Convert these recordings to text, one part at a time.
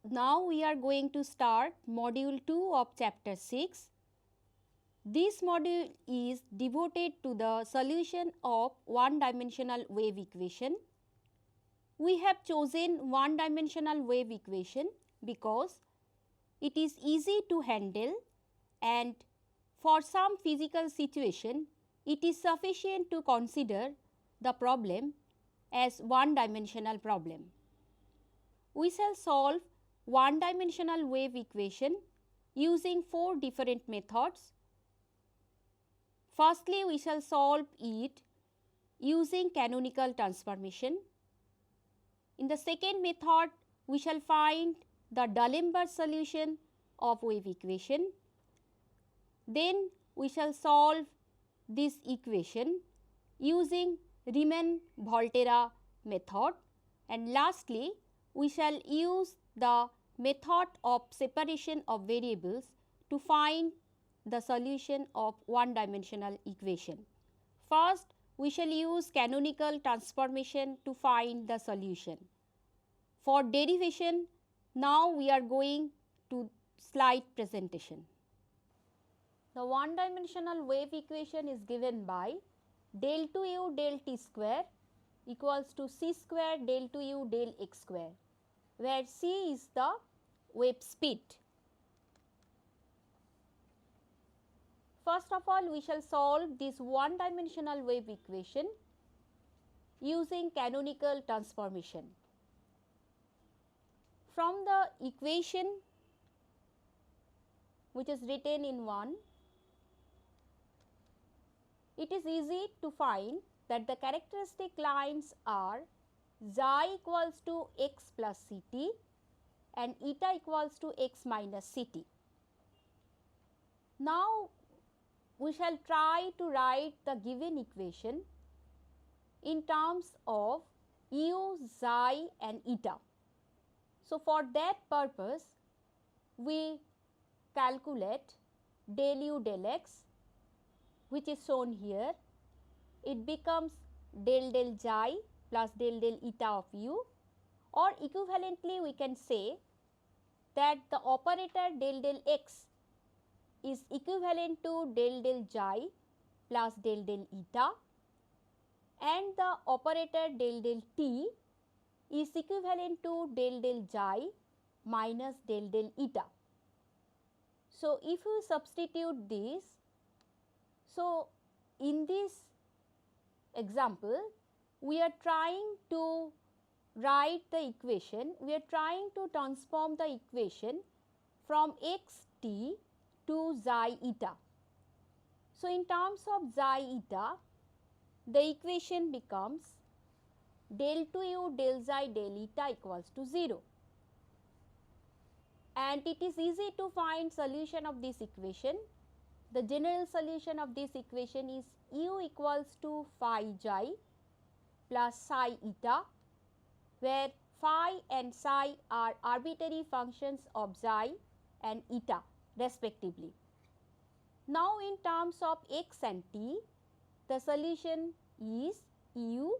Now we are going to start module 2 of chapter 6. This module is devoted to the solution of one-dimensional wave equation. We have chosen one-dimensional wave equation because it is easy to handle and for some physical situation it is sufficient to consider the problem as one-dimensional problem. We shall solve one-dimensional wave equation using 4 different methods. Firstly, we shall solve it using canonical transformation. In the second method, we shall find the D'Alembert solution of wave equation. Then we shall solve this equation using Riemann-Volterra method, and lastly we shall use the method of separation of variables to find the solution of one-dimensional equation. First, we shall use canonical transformation to find the solution. For derivation, now we are going to slide presentation. The one-dimensional wave equation is given by del 2u del t square equals to c square del 2u del x square, where c is the wave speed. First of all, we shall solve this one-dimensional wave equation using canonical transformation. From the equation which is written in 1, it is easy to find that the characteristic lines are xi equals to x plus ct and eta equals to x minus ct. Now, we shall try to write the given equation in terms of u, xi and eta. So, for that purpose, we calculate del u del x, which is shown here. It becomes del del xi plus del del eta of u, or equivalently we can say that the operator del del x is equivalent to del del xi plus del del eta, and the operator del del t is equivalent to del del xi minus del del eta. So, if you substitute this, so in this example we are trying to write the equation, we are trying to transform the equation from x t to xi eta. So, in terms of xi eta, the equation becomes del 2u del xi del eta equals to 0, and it is easy to find solution of this equation. The general solution of this equation is u equals to phi xi plus psi eta, where phi and psi are arbitrary functions of xi and eta respectively. Now, in terms of x and t, the solution is u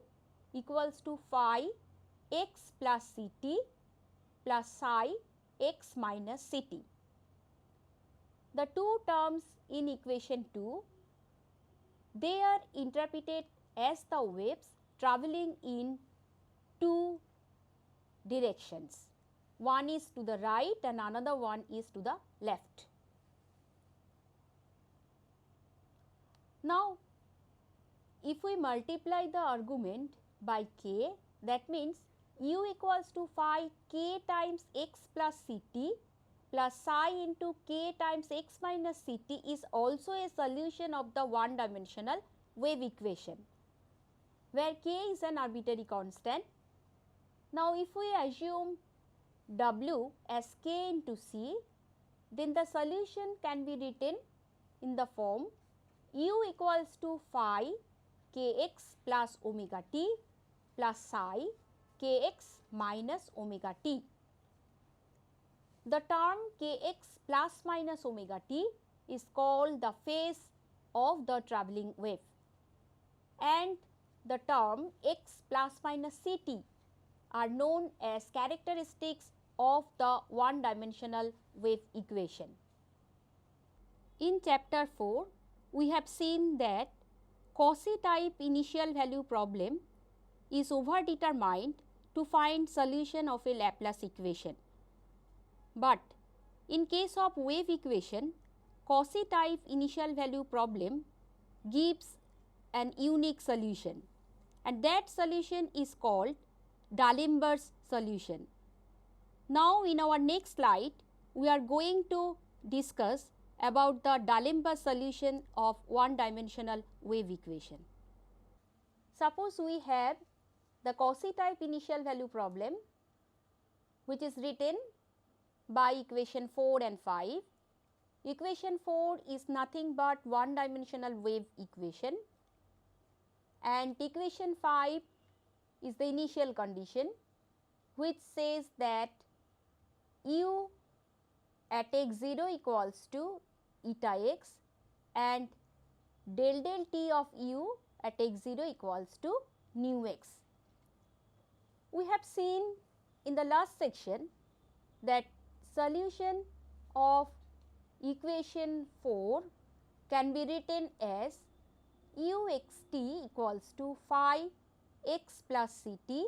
equals to phi x plus ct plus psi x minus ct. The two terms in equation 2, they are interpreted as the waves travelling in two directions. One is to the right and another one is to the left. Now, if we multiply the argument by k, that means u equals to phi k times x plus ct plus psi into k times x minus ct is also a solution of the one-dimensional wave equation, where k is an arbitrary constant. Now, if we assume w as k into c, then the solution can be written in the form u equals to phi kx plus omega t plus psi kx minus omega t. The term kx plus minus omega t is called the phase of the travelling wave, and the term x plus minus ct are known as characteristics of the one-dimensional wave equation. In chapter 4, we have seen that Cauchy type initial value problem is overdetermined to find solution of a Laplace equation. But in case of wave equation, Cauchy type initial value problem gives an unique solution, and that solution is called D'Alembert's solution. Now in our next slide, we are going to discuss about the D'Alembert solution of one-dimensional wave equation. Suppose we have the Cauchy type initial value problem, which is written by equation 4 and 5. Equation 4 is nothing but one-dimensional wave equation, and equation 5 is the initial condition, which says that u at x0 equals to eta x and del t of u at x0 equals to nu x. We have seen in the last section that solution of equation 4 can be written as u x t equals to phi x plus ct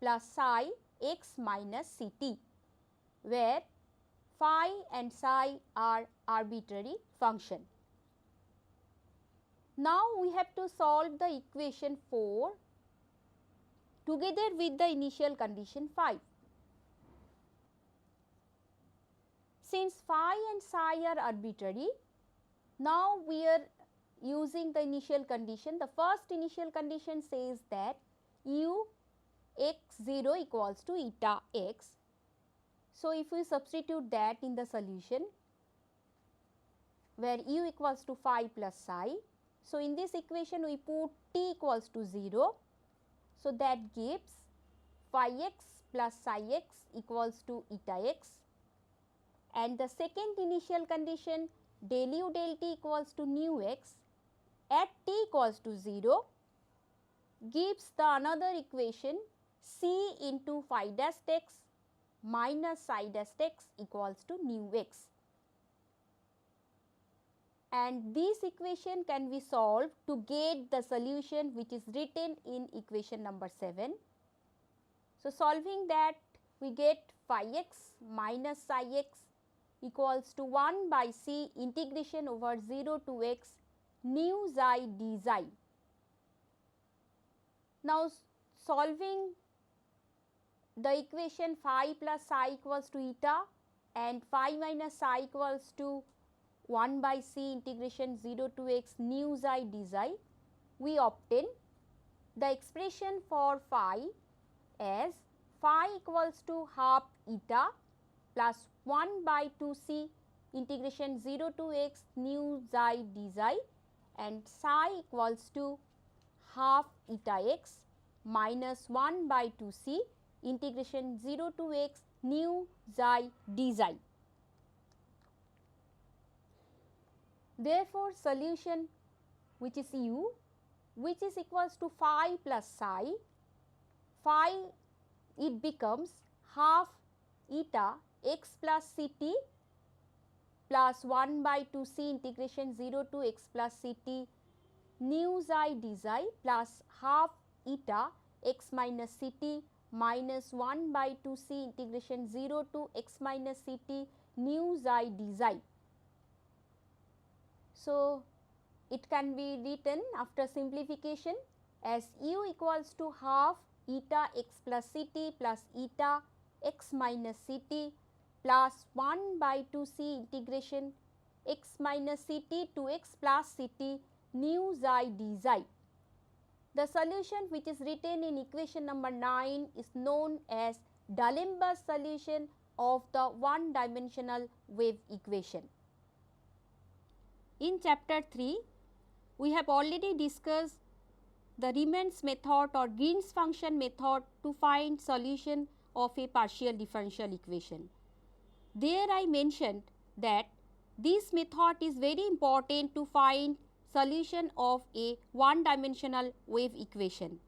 plus psi x minus ct, where phi and psi are arbitrary function. Now we have to solve the equation 4 together with the initial condition 5. Since phi and psi are arbitrary, now we are using the initial condition. The first initial condition says that u x0 equals to eta x. So if we substitute that in the solution, where u equals to phi plus psi, so in this equation we put t equals to 0. So that gives phi x plus psi x equals to eta x, and the second initial condition del u del t equals to nu x at t equals to 0 gives the another equation c into phi dash x minus psi dash x equals to nu x, and this equation can be solved to get the solution which is written in equation number 7. So solving that, we get phi x minus psi x equals to 1 by c integration over 0 to x nu xi d xi. Now solving the equation phi plus psi equals to eta and phi minus psi equals to 1 by c integration 0 to x nu xi d xi, we obtain the expression for phi as phi equals to half eta plus 1 by 2c integration 0 to x nu xi d xi, and psi equals to half eta x minus 1 by 2c integration 0 to x nu xi d xi. Therefore, solution which is u, which is equals to phi plus psi, phi it becomes half eta x plus ct plus 1 by 2c integration 0 to x plus ct nu xi d xi plus half eta x minus ct minus 1 by 2c integration 0 to x minus ct nu xi d xi. So it can be written after simplification as u equals to half eta x plus ct plus eta x minus ct plus 1 by 2c integration x minus ct to x plus ct nu xi d xi. The solution which is written in equation number 9 is known as D'Alembert's solution of the one-dimensional wave equation. In chapter 3, we have already discussed the Riemann's method or Green's function method to find solution of a partial differential equation. There I mentioned that this method is very important to find solution of a one-dimensional wave equation.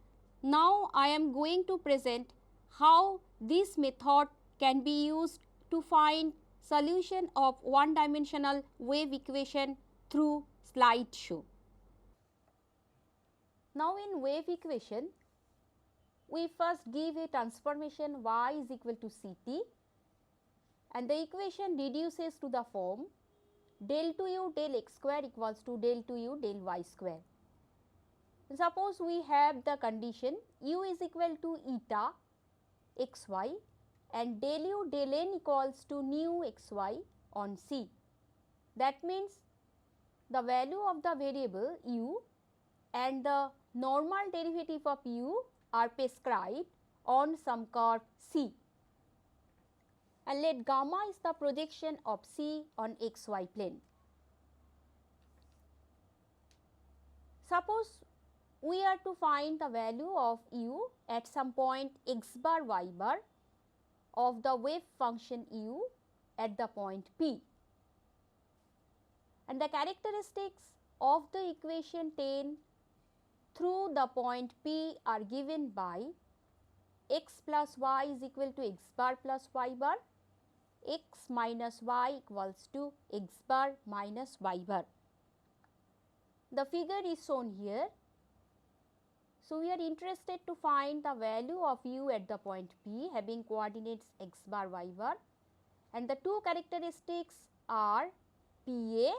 Now I am going to present how this method can be used to find solution of one dimensional wave equation through slideshow. Now, in wave equation, we first give a transformation y is equal to Ct, and the equation reduces to the form del 2u del x square equals to del 2u del y square. Suppose we have the condition u is equal to eta xy and del u del n equals to nu xy on C. That means the value of the variable u and the normal derivative of u are prescribed on some curve C, and let gamma is the projection of C on xy plane. Suppose we are to find the value of u at some point x bar y bar of the wave function u at the point P, and the characteristics of the equation taken through the point P are given by x plus y is equal to x bar plus y bar, x minus y equals to x bar minus y bar. The figure is shown here. So, we are interested to find the value of u at the point P having coordinates x bar y bar, and the two characteristics are PA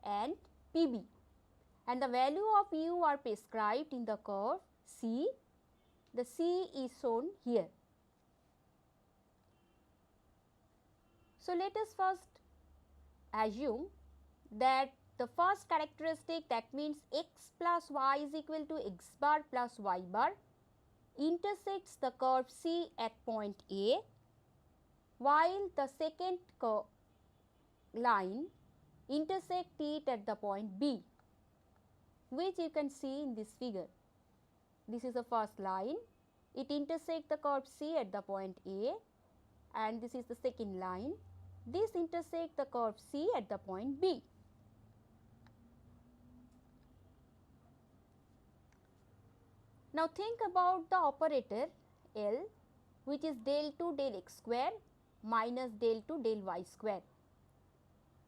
and PB, and the value of u are prescribed in the curve C. The C is shown here. So, let us first assume that the first characteristic, that means x plus y is equal to x bar plus y bar, intersects the curve C at point A, while the second line intersects it at the point B, which you can see in this figure. This is the first line, it intersects the curve C at the point A, and this is the second line, this intersects the curve C at the point B. Now, think about the operator L, which is del 2 del x square minus del 2 del y square.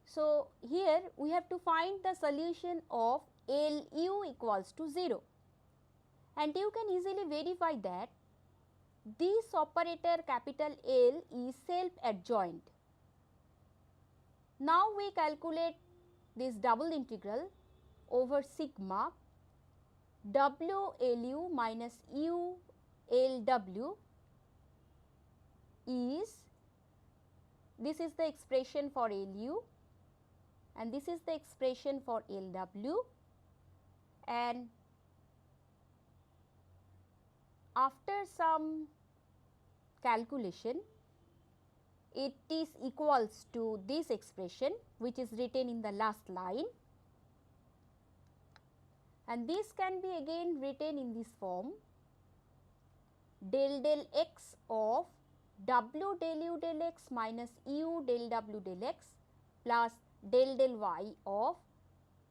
So, here we have to find the solution of L u equals to 0, and you can easily verify that this operator capital L is self adjoint. Now, we calculate this double integral over sigma w L u minus u L w is, this is the expression for L u and this is the expression for L w, and after some calculation it is equals to this expression which is written in the last line, and this can be again written in this form del del x of w del u del x minus u del w del x plus del del y of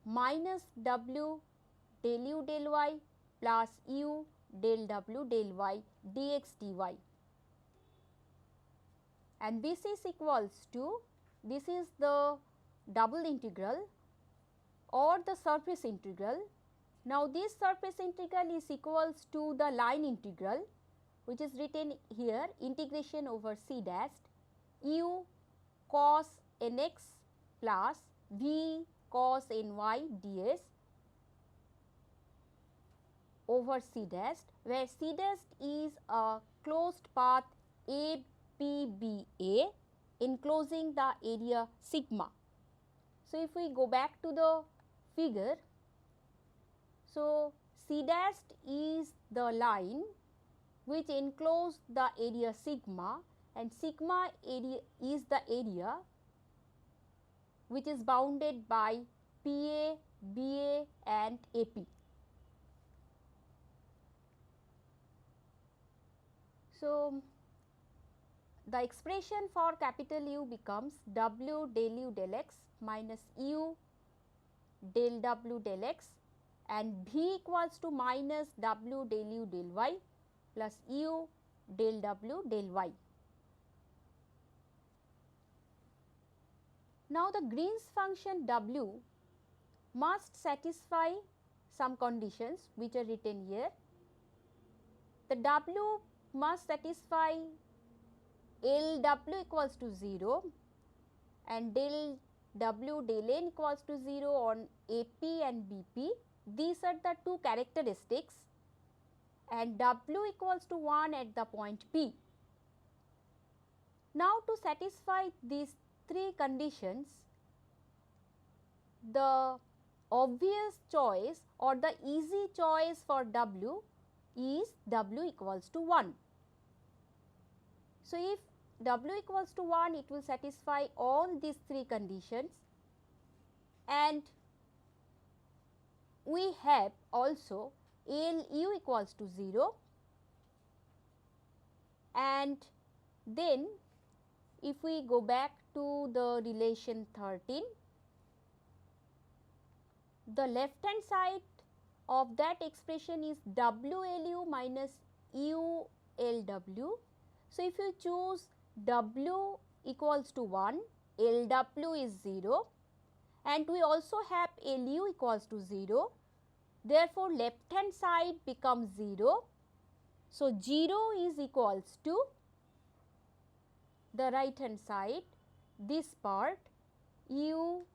minus w del u del y plus u del w del y dx dy, and this is equals to, this is the double integral or the surface integral. Now, this surface integral is equals to the line integral, which is written here integration over c dash u cos nx plus v cos ny ds over c dash, where c dash is a closed path A P B A enclosing the area sigma. So, if we go back to the figure, so c dash is the line which enclose the area sigma, and sigma area is the area which is bounded by PA, BA and AP. So, the expression for capital U becomes W del U del x minus U del W del x, and V equals to minus W del U del y plus U del W del y. Now the Green's function w must satisfy some conditions which are written here. The w must satisfy LW equals to 0 and del W del n equals to 0 on AP and BP. These are the two characteristics, and W equals to 1 at the point P. Now to satisfy these three conditions, the obvious choice or the easy choice for W is W equals to 1. So, if W equals to 1, it will satisfy all these three conditions, and we have also LU equals to 0, and then if we go back to the relation 13, the left hand side of that expression is WLU minus ULW. So, if you choose W equals to 1, LW is 0, and we also have LU equals to 0. Therefore, left hand side becomes 0. So, 0 is equals to the right hand side, this part U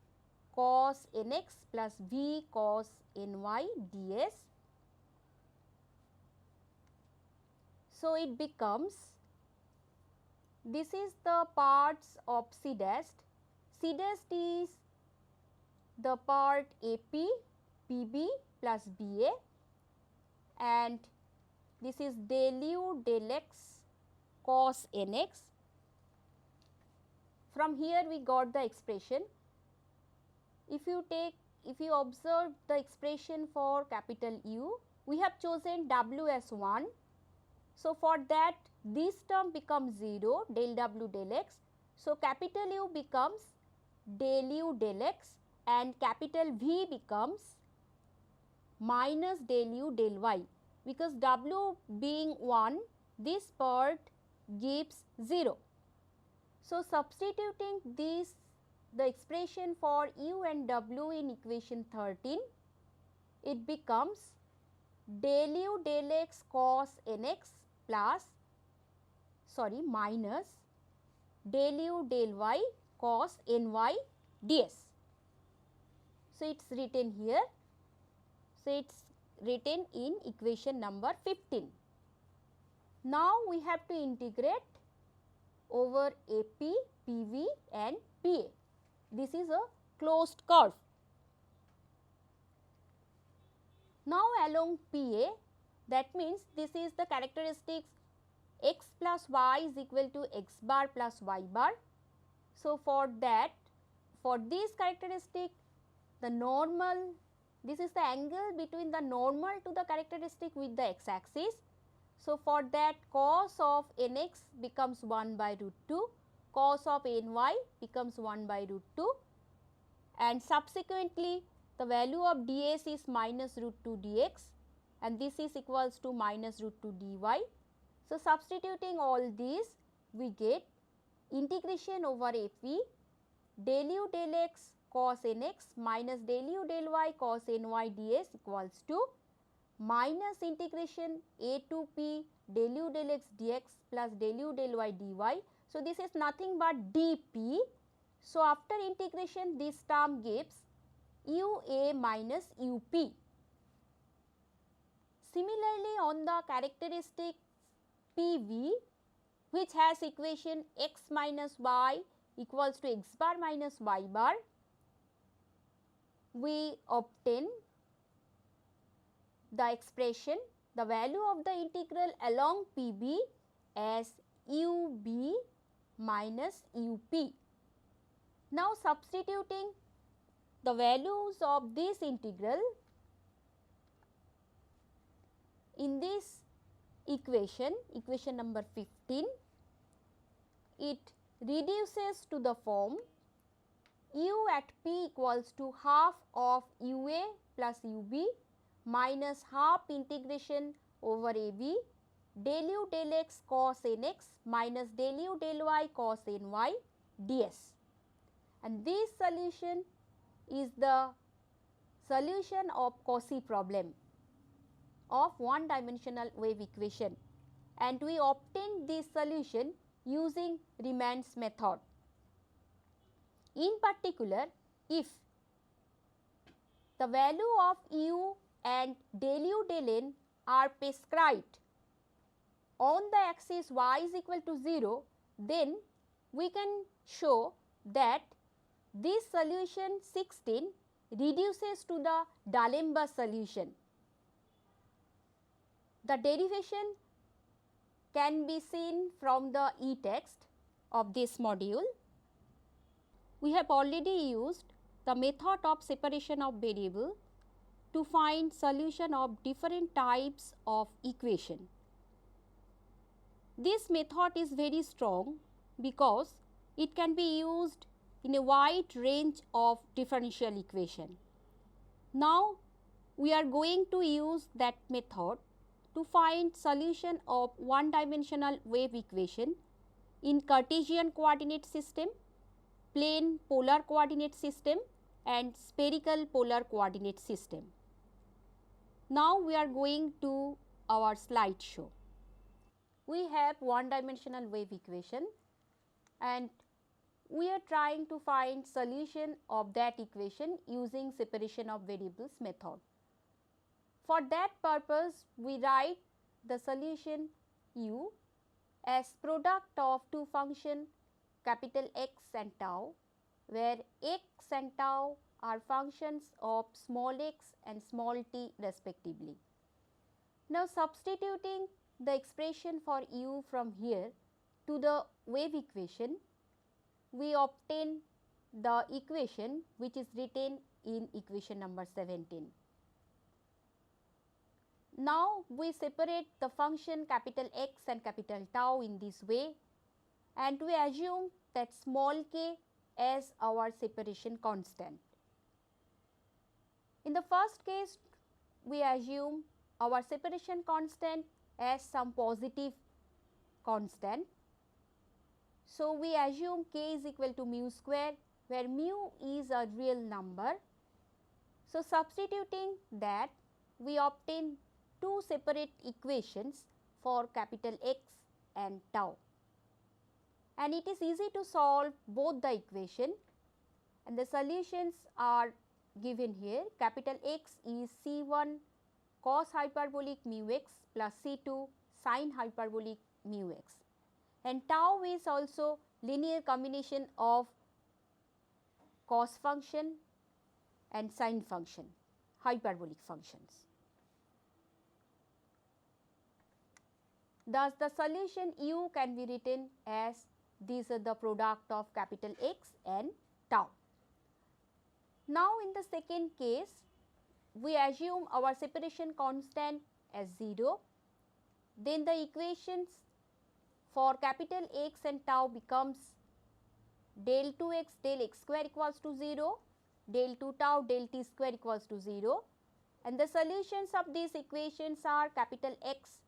cos nx plus V cos ny ds. So, it becomes, this is the parts of C dash. C dash is the part AP, PB plus BA, and this is del U del x cos nx. From here we got the expression. If you observe the expression for capital U, we have chosen W as 1. So, for that this term becomes 0, del W del x. So, capital U becomes del U del x and capital V becomes minus del U del y, because W being 1, this part gives 0. So, substituting this, the expression for U and W in equation 13, it becomes del U del x cos nx plus, minus del U del y cos ny ds. So, it is written here. So, it is written in equation number 15. Now, we have to integrate over AP, PV and PA. This is a closed curve. Now, along PA, that means this is the characteristics x plus y is equal to x bar plus y bar. So, for that, for this characteristic, the normal, this is the angle between the normal to the characteristic with the x axis. So, for that cos of nx becomes 1 by root 2, cos of ny becomes 1 by root 2, and subsequently the value of ds is minus root 2 dx, and this is equals to minus root 2 dy. So, substituting all these, we get integration over AP del U del x cos nx minus del U del y cos ny ds equals to minus integration a to p del U del x dx plus del U del y dy. So, this is nothing but dp. So, after integration this term gives UA minus UP. Similarly, on the characteristic PV, which has equation x minus y equals to x bar minus y bar, we obtain the expression, the value of the integral along PB as UB minus UP. Now, substituting the values of this integral in this equation, equation number 15, it reduces to the form U at P equals to half of UA plus UB minus half integration over AB del U del x cos nx minus del U del y cos ny ds. and this solution is the solution of Cauchy problem of one dimensional wave equation, and we obtained this solution using Riemann's method. In particular, if the value of u and del u del n are prescribed on the axis y is equal to 0, then we can show that this solution 16 reduces to the D'Alembert solution. The derivation can be seen from the e-text of this module. We have already used the method of separation of variable to find solution of different types of equation. This method is very strong because it can be used in a wide range of differential equation. Now, we are going to use that method to find solution of one dimensional wave equation in Cartesian coordinate system, plane polar coordinate system and spherical polar coordinate system. Now, we are going to our slide show. We have one dimensional wave equation and we are trying to find solution of that equation using separation of variables method. For that purpose, we write the solution u as product of two functions capital X and tau, where x and tau are functions of small x and small t respectively. Now, substituting the expression for u from here to the wave equation, we obtain the equation which is written in equation number 17. Now, we separate the function capital X and capital tau in this way, and we assume that small k as our separation constant. In the first case, we assume our separation constant as some positive constant. So, we assume k is equal to mu square, where mu is a real number. So, substituting that, we obtain two separate equations for capital X and tau, and it is easy to solve both the equation, and the solutions are given here. Capital X is C1 cos hyperbolic mu x plus C2 sin hyperbolic mu x, and tau is also linear combination of cos function and sin function, hyperbolic functions. Thus, the solution u can be written as these are the product of capital X and tau. Now, in the second case, we assume our separation constant as 0, then the equations for capital X and tau becomes del 2x del x square equals to 0, del 2 tau del t square equals to 0, and the solutions of these equations are capital X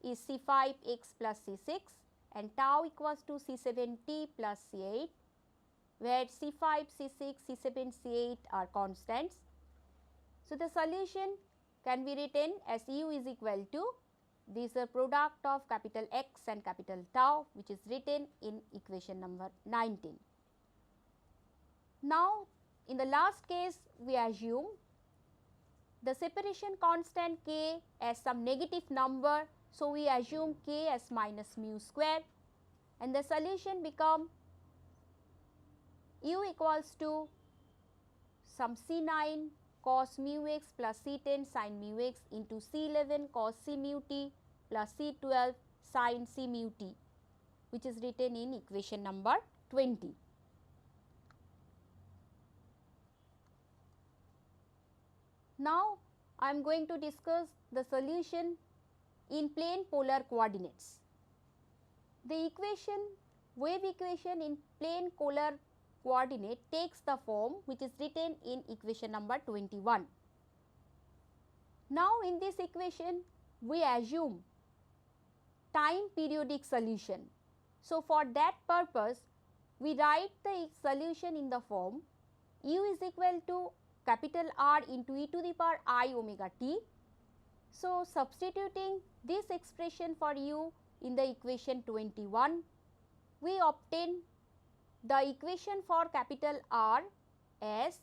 is C5x plus C6 and tau equals to C7t plus C8, where C5, C6, C7, C8 are constants. So, the solution can be written as u is equal to this product of capital X and capital tau, which is written in equation number 19. Now, in the last case, we assume the separation constant k as some negative number. So, we assume k as minus mu square, and the solution become u equals to some C9 cos mu x plus C10 sin mu x into C11 cos C mu t plus C12 sin C mu t, which is written in equation number 20. Now, I am going to discuss the solution in plane polar coordinates. The equation, wave equation in plane polar coordinate takes the form which is written in equation number 21. Now, in this equation, we assume time periodic solution. So, for that purpose, we write the solution in the form u is equal to capital R into e to the power I omega t. So, substituting this expression for u in the equation 21, we obtain the equation for capital R as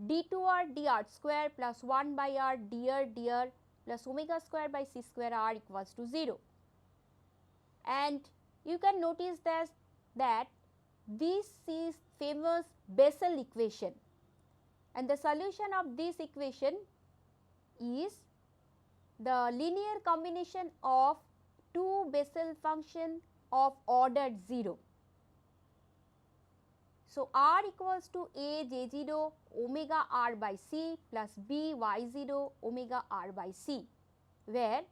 d2r dr square plus 1 by r dr plus omega square by c square r equals to 0. And you can notice that this is famous Bessel equation, and the solution of this equation is the linear combination of two Bessel function of order 0. So, r equals to a j0 omega r by c plus b y0 omega r by c, where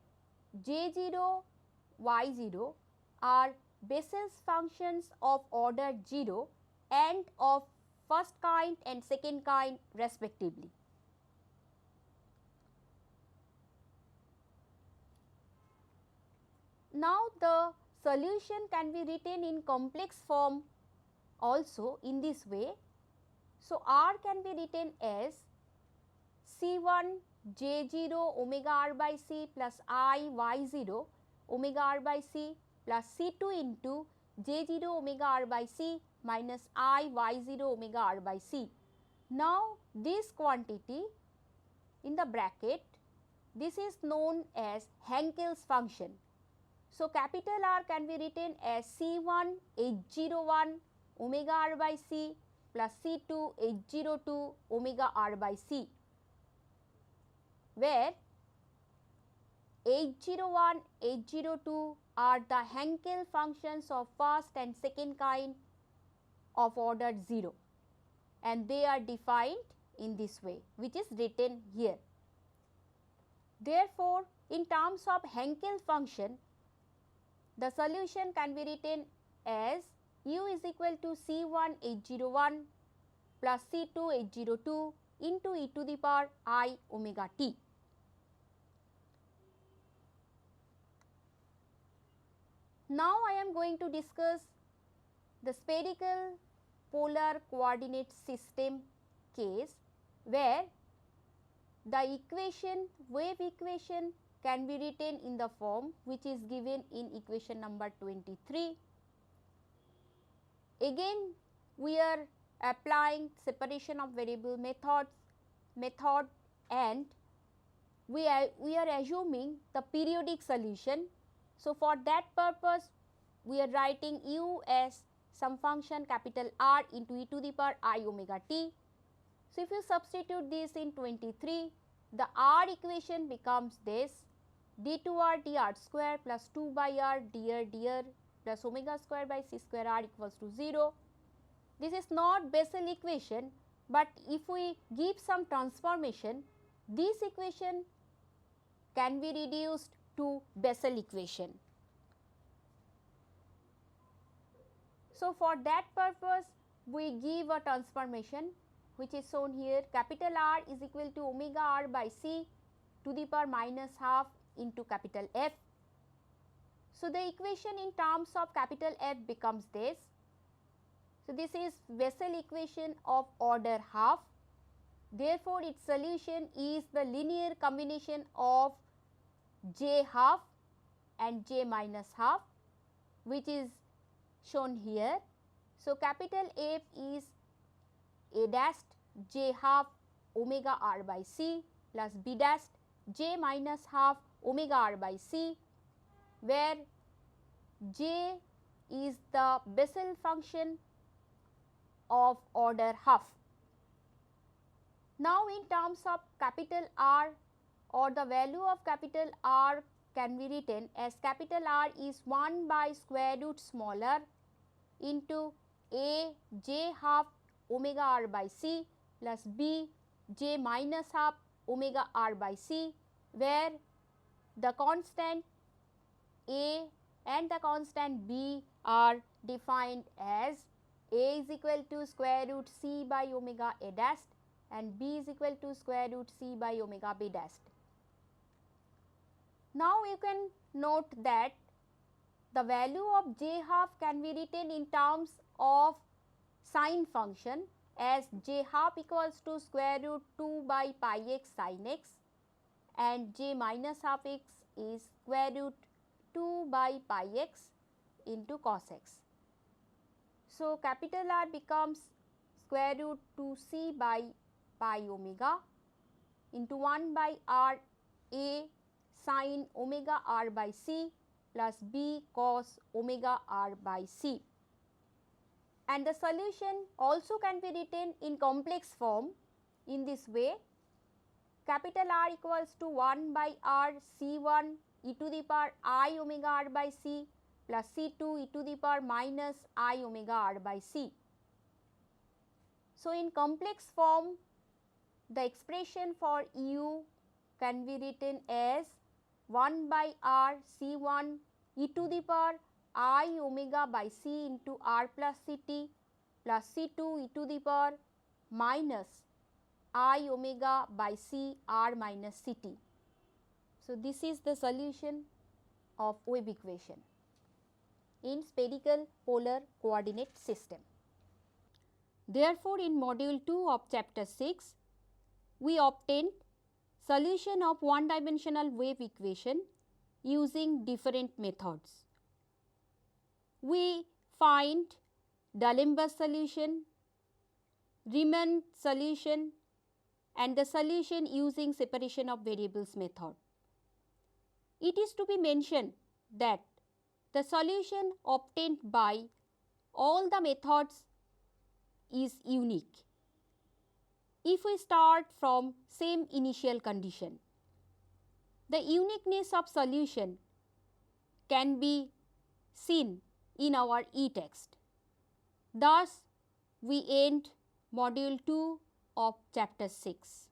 j0 y0 are Bessel's functions of order 0 and of first kind and second kind respectively. Now, the solution can be written in complex form also in this way. So, r can be written as C1 J0 omega r by c plus I y0 omega r by c plus C2 into J0 omega r by c minus I y0 omega r by c. Now, this quantity in the bracket, this is known as Hankel's function. So, capital R can be written as C1 H01 omega r by c plus C2 H02 omega r by c, where H01, H02 are the Hankel functions of first and second kind of order 0, and they are defined in this way, which is written here. Therefore, in terms of Hankel function, the solution can be written as u is equal to C1 H01 plus C2 H02 into e to the power I omega t. Now, I am going to discuss the spherical polar coordinate system case, where the equation, wave equation, can be written in the form which is given in equation number 23. Again, we are applying separation of variable method, and we are assuming the periodic solution. So, for that purpose, we are writing u as some function capital R into e to the power I omega t. So, if you substitute this in 23, the R equation becomes this d2r dr square plus 2 by r dr plus omega square by c square r equals to 0. This is not Bessel equation, but if we give some transformation, this equation can be reduced to Bessel equation. So, for that purpose, we give a transformation which is shown here. Capital R is equal to omega r by c to the power minus half into capital F. So, the equation in terms of capital F becomes this. So, this is Bessel equation of order half. Therefore, its solution is the linear combination of j half and j minus half, which is shown here. So, capital F is a dash j half omega r by c plus b dash j minus half omega r by c, where j is the Bessel function of order half. Now, in terms of capital R, or the value of capital R can be written as capital R is 1 by square root smaller into a j half omega r by c plus b j minus half omega r by c, where the constant a and the constant b are defined as a is equal to square root c by omega a dash and b is equal to square root c by omega b dash. Now, you can note that the value of j half can be written in terms of sine function as j half equals to square root 2 by pi x sin x and j minus half x is square root 2 by pi x into cos x. So, capital R becomes square root 2c by pi omega into 1 by r a sin omega r by c plus b cos omega r by c. And the solution also can be written in complex form in this way. Capital R equals to 1 by r c1 e to the power I omega r by c plus c2 e to the power minus I omega r by c. So, in complex form the expression for u can be written as 1 by r c1 e to the power I omega by c into r plus ct plus c2 e to the power minus I omega by c r minus ct. So, this is the solution of wave equation in spherical polar coordinate system. Therefore, in module 2 of chapter 6, we obtained solution of one dimensional wave equation using different methods. We find D'Alembert solution, Riemann solution and the solution using separation of variables method. It is to be mentioned that the solution obtained by all the methods is unique. If we start from same initial condition, the uniqueness of solution can be seen in our e-text. Thus, we end module 2 of chapter 6.